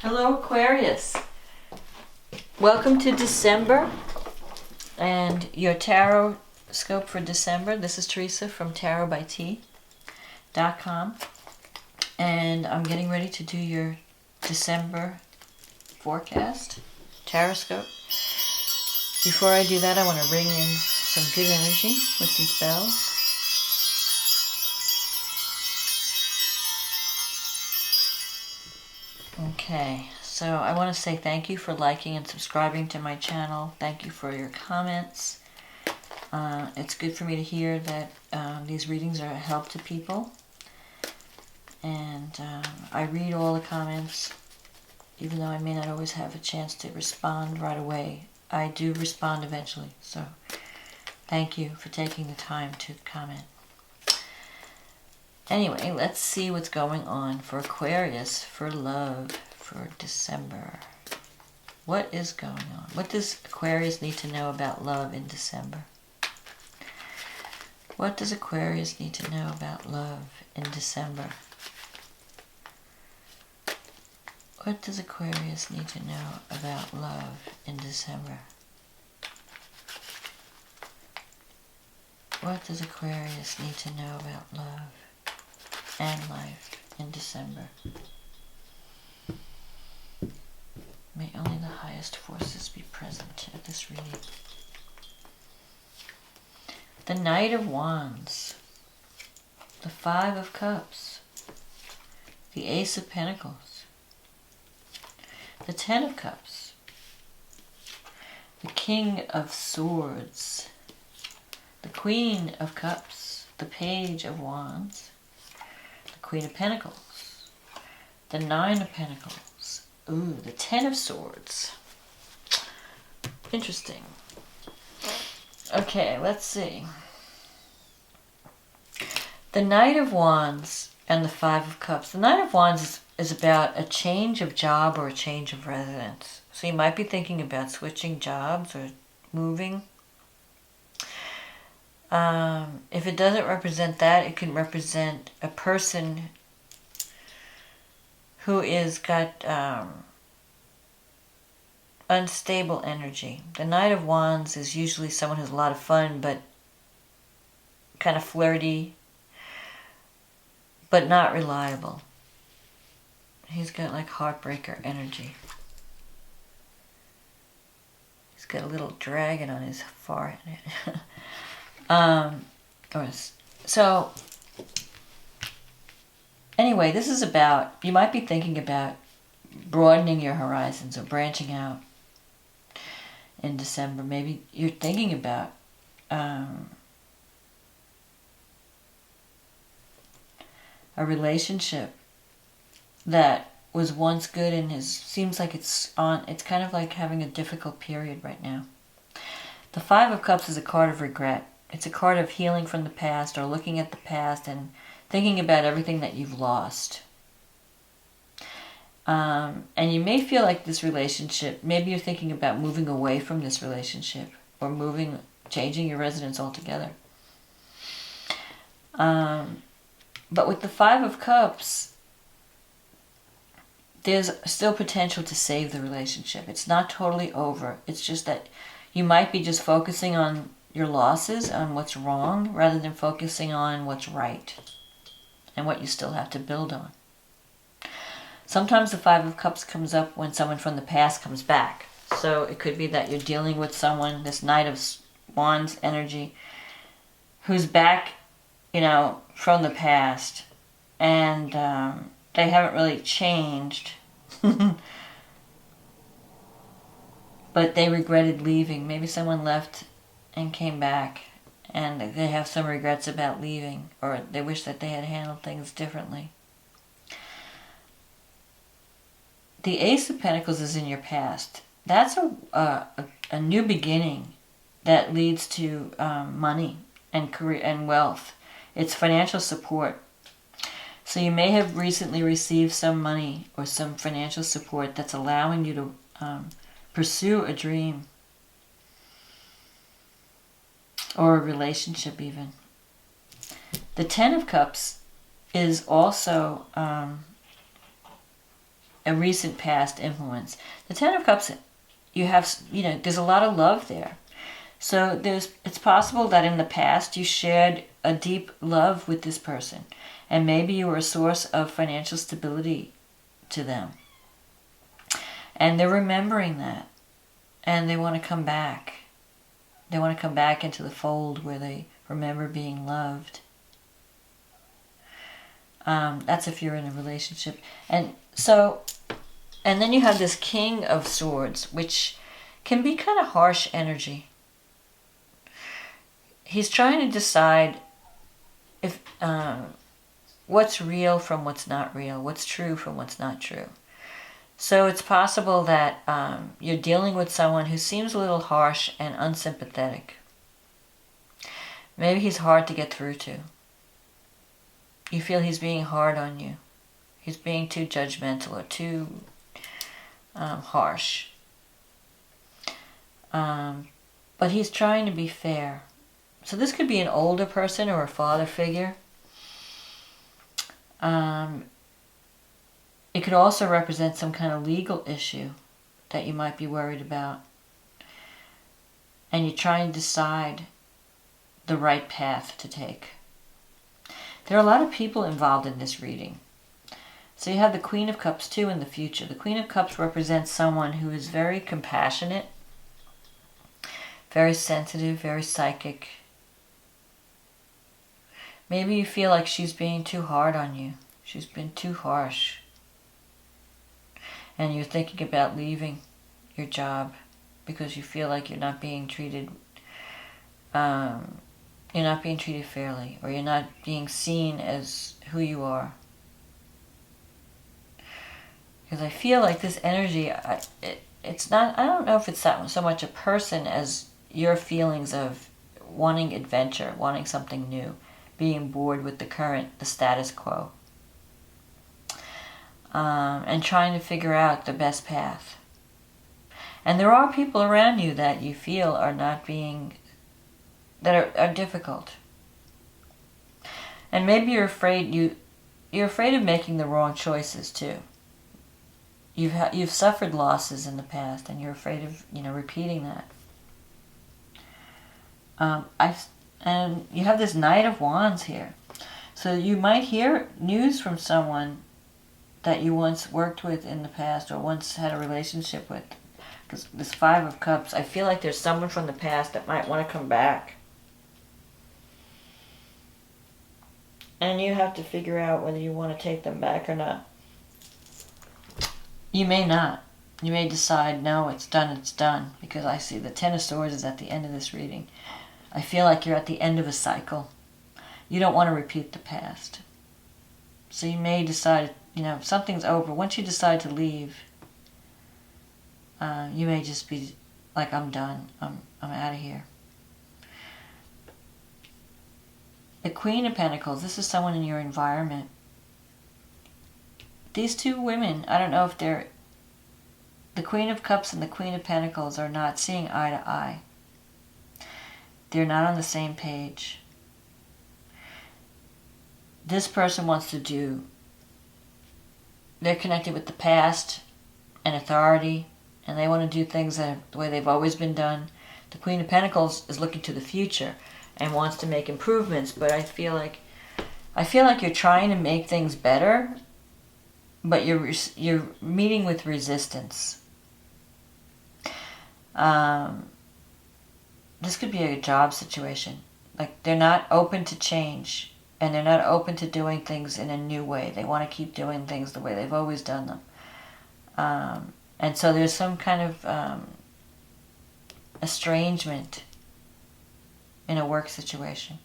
Hello, Aquarius. Welcome to December and your tarot scope for December. This is Teresa from tarotbyt.com, and I'm getting ready to do your December forecast, tarot scope. Before I do that, I want to ring in some good energy with these bells. Okay, so I want to say thank you for liking and subscribing to my channel. Thank you for your comments. It's good for me to hear that these readings are a help to people. And I read all the comments, even though I may not always have a chance to respond right away. I do respond eventually, so thank you for taking the time to comment. Anyway, let's see what's going on for Aquarius for love for December. What is going on? What does Aquarius need to know about love in December? What does Aquarius need to know about love in December? What does Aquarius need to know about love in December? What does Aquarius need to know about love and life in December? May only the highest forces be present at this reading. The Knight of Wands, the Five of Cups, the Ace of Pentacles, the Ten of Cups, the King of Swords, the Queen of Cups, the Page of Wands, Queen of Pentacles, the Nine of Pentacles, ooh, the Ten of Swords. Interesting. Okay, let's see. The Knight of Wands and the Five of Cups. The Knight of Wands is about a change of job or a change of residence. So you might be thinking about switching jobs or moving. If it doesn't represent that, it can represent a person who is got unstable energy. The Knight of Wands is usually someone who's a lot of fun, but kind of flirty, but not reliable. He's got like heartbreaker energy. He's got a little dragon on his forehead. So anyway, this is about, you might be thinking about broadening your horizons or branching out in December. Maybe you're thinking about a relationship that was once good and seems like it's kind of like having a difficult period right now. The Five of Cups is a card of regret. It's a card of healing from the past or looking at the past and thinking about everything that you've lost. And you may feel like this relationship, maybe you're thinking about moving away from this relationship or changing your residence altogether. But with the Five of Cups, there's still potential to save the relationship. It's not totally over. It's just that you might be just focusing on your losses, on what's wrong, rather than focusing on what's right and what you still have to build on. Sometimes the Five of Cups comes up when someone from the past comes back. So it could be that you're dealing with someone, this Knight of Wands energy, who's back, from the past, and they haven't really changed. But they regretted leaving. Maybe someone left and came back, and they have some regrets about leaving, or they wish that they had handled things differently. The Ace of Pentacles is in your past. That's a new beginning that leads to money and career and wealth. It's financial support. So you may have recently received some money or some financial support that's allowing you to pursue a dream or a relationship even. The Ten of Cups is also a recent past influence. The Ten of Cups, you have, there's a lot of love there. So it's possible that in the past you shared a deep love with this person, and maybe you were a source of financial stability to them. And they're remembering that, and they want to come back. They want to come back into the fold where they remember being loved. That's if you're in a relationship. And then you have this King of Swords, which can be kind of harsh energy. He's trying to decide if what's real from what's not real, what's true from what's not true. So it's possible that you're dealing with someone who seems a little harsh and unsympathetic. Maybe he's hard to get through to. You feel he's being hard on you. He's being too judgmental or too harsh. But he's trying to be fair. So this could be an older person or a father figure. It could also represent some kind of legal issue that you might be worried about. And you try and decide the right path to take. There are a lot of people involved in this reading. So you have the Queen of Cups too in the future. The Queen of Cups represents someone who is very compassionate, very sensitive, very psychic. Maybe you feel like she's being too hard on you. She's been too harsh. And you're thinking about leaving your job because you feel like you're not being treated fairly, or you're not being seen as who you are. Because I feel like this energy, it's not, I don't know if it's so much a person as your feelings of wanting adventure, wanting something new, being bored with the status quo, and trying to figure out the best path. And there are people around you that you feel are not being, that are difficult. And maybe you're afraid of making the wrong choices too. You've suffered losses in the past, and you're afraid of repeating that. And you have this Knight of Wands here, so you might hear news from someone that you once worked with in the past or once had a relationship with. Because this Five of Cups, I feel like there's someone from the past that might want to come back. And you have to figure out whether you want to take them back or not. You may not. You may decide, no, it's done. Because I see the Ten of Swords is at the end of this reading. I feel like you're at the end of a cycle. You don't want to repeat the past. So you may decide, something's over. Once you decide to leave, you may just be like, I'm done. I'm out of here. The Queen of Pentacles, this is someone in your environment. These two women, I don't know if they're, the Queen of Cups and the Queen of Pentacles are not seeing eye to eye. They're not on the same page. This person wants to do, they're connected with the past and authority, and they want to do things the way they've always been done. The Queen of Pentacles is looking to the future and wants to make improvements, but I feel like you're trying to make things better, but you're meeting with resistance. This could be a job situation. Like, they're not open to change, and they're not open to doing things in a new way. They want to keep doing things the way they've always done them. And so there's some kind of estrangement in a work situation.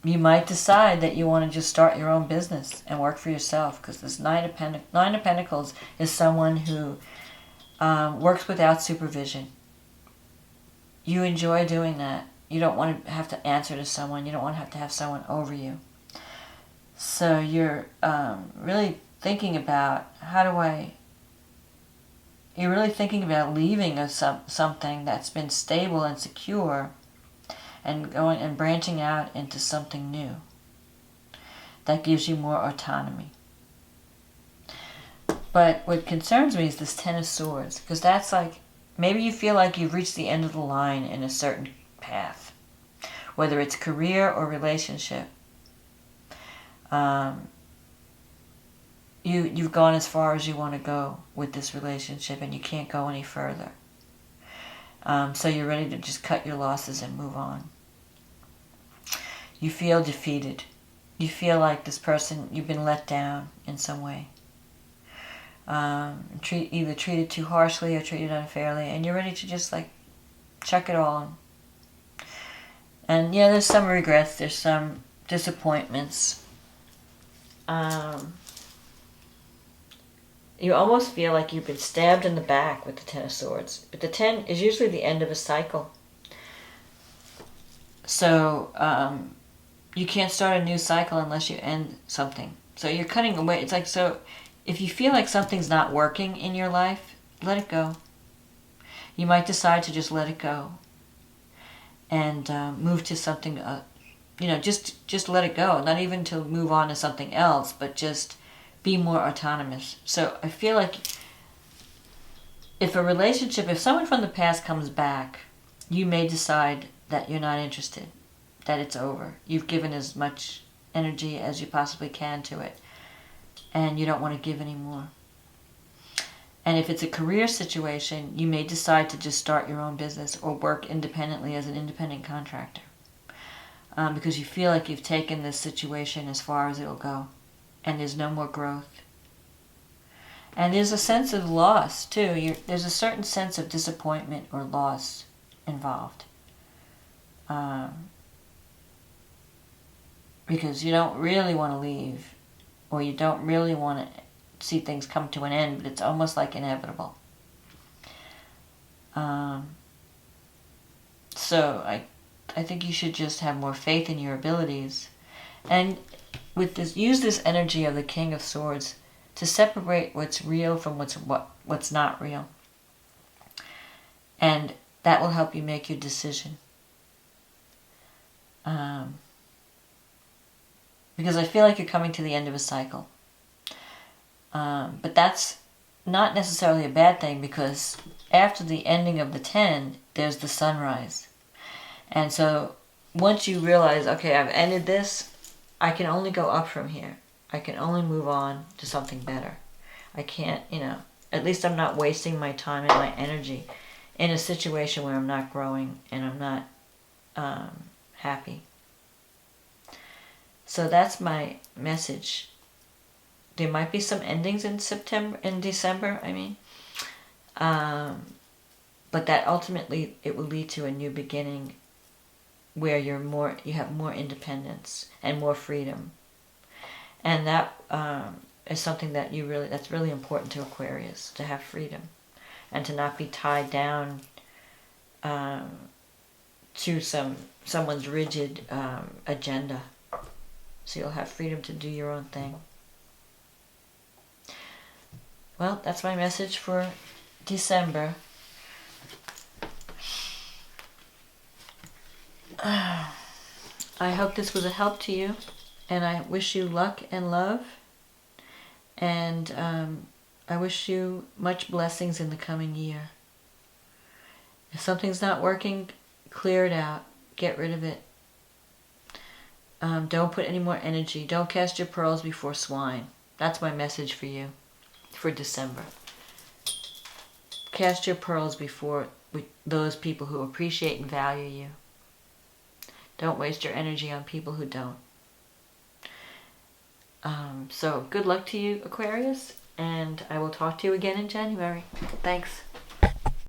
You might decide that you want to just start your own business and work for yourself, because this Nine of Pentacles is someone who works without supervision. You enjoy doing that. You don't want to have to answer to someone. You don't want to have someone over you. So you're really thinking about, you're really thinking about leaving something that's been stable and secure, and going and branching out into something new that gives you more autonomy. But what concerns me is this Ten of Swords, because that's like, maybe you feel like you've reached the end of the line in a certain path, whether it's career or relationship. You've gone as far as you want to go with this relationship, and you can't go any further. So you're ready to just cut your losses and move on. You feel defeated. You feel like this person, you've been let down in some way. Either treated too harshly or treated unfairly, and you're ready to just like chuck it all. And yeah, there's some regrets, there's some disappointments. You almost feel like you've been stabbed in the back with the Ten of Swords. But the 10 is usually the end of a cycle. So you can't start a new cycle unless you end something. So you're cutting away. It's like, so if you feel like something's not working in your life, let it go. You might decide to just let it go and move to something, just let it go. Not even to move on to something else, but just be more autonomous. So I feel like if someone from the past comes back, you may decide that you're not interested, that it's over. You've given as much energy as you possibly can to it, and you don't want to give anymore. And if it's a career situation, you may decide to just start your own business or work independently as an independent contractor, because you feel like you've taken this situation as far as it'll go, and there's no more growth. And there's a sense of loss, too. There's a certain sense of disappointment or loss involved. Because you don't really want to leave, or you don't really want to see things come to an end, but it's almost like inevitable. So I think you should just have more faith in your abilities. And with this, use this energy of the King of Swords to separate what's real from what's not real. And that will help you make your decision. Because I feel like you're coming to the end of a cycle. But that's not necessarily a bad thing, because after the ending of the 10, there's the sunrise. And so once you realize, okay, I've ended this, I can only go up from here. I can only move on to something better. I can't, at least I'm not wasting my time and my energy in a situation where I'm not growing and I'm not happy. So that's my message. There might be some endings in December, but that ultimately it will lead to a new beginning where you have more independence and more freedom. And that is something that that's really important to Aquarius, to have freedom and to not be tied down to someone's rigid agenda. So you'll have freedom to do your own thing. Well, that's my message for December. I hope this was a help to you, and I wish you luck and love, and I wish you much blessings in the coming year. If something's not working, clear it out. Get rid of it. Don't put any more energy. Don't cast your pearls before swine. That's my message for you for December. Cast your pearls before those people who appreciate and value you. Don't waste your energy on people who don't. So good luck to you, Aquarius, and I will talk to you again in January. Thanks.